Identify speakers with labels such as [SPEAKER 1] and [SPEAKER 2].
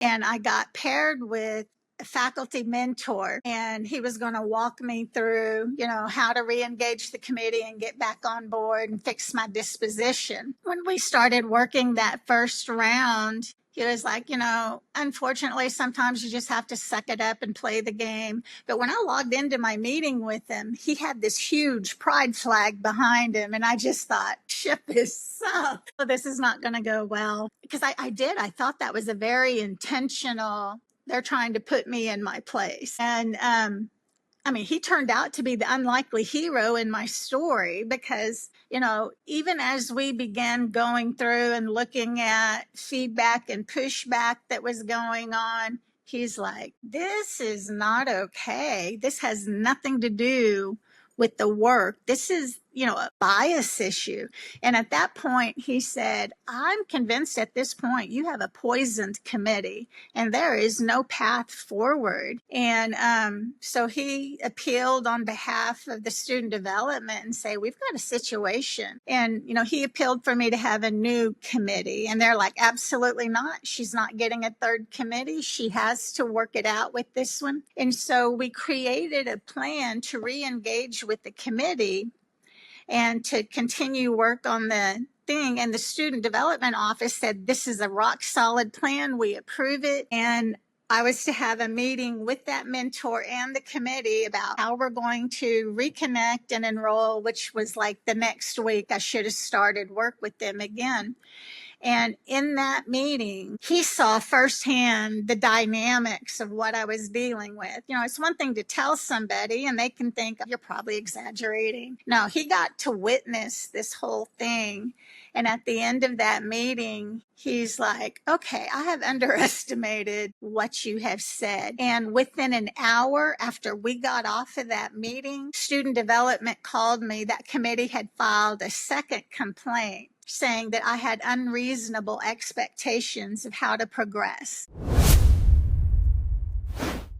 [SPEAKER 1] and I got paired with a faculty mentor, and he was going to walk me through, how to re-engage the committee and get back on board and fix my disposition. When we started working that first round, he was like, unfortunately, sometimes you just have to suck it up and play the game. But when I logged into my meeting with him, he had this huge pride flag behind him. And I just thought, ship is sunk. This is not going to go well. Because I thought that was a very intentional, they're trying to put me in my place. And he turned out to be the unlikely hero in my story because, even as we began going through and looking at feedback and pushback that was going on, he's like, this is not okay. This has nothing to do with the work. This is, a bias issue. And at that point, he said, I'm convinced at this point you have a poisoned committee and there is no path forward. And so he appealed on behalf of the student development and say, we've got a situation. And, he appealed for me to have a new committee. And they're like, absolutely not. She's not getting a third committee. She has to work it out with this one. And so we created a plan to re-engage with the committee and to continue work on the thing. And the student development office said, this is a rock solid plan. We approve it. And I was to have a meeting with that mentor and the committee about how we're going to reconnect and enroll, which was like the next week. I should have started work with them again. And in that meeting, he saw firsthand the dynamics of what I was dealing with. It's one thing to tell somebody and they can think you're probably exaggerating. No, he got to witness this whole thing. And at the end of that meeting, he's like, okay, I have underestimated what you have said. And within an hour after we got off of that meeting, student development called me. That committee had filed a second complaint saying that I had unreasonable expectations of how to progress.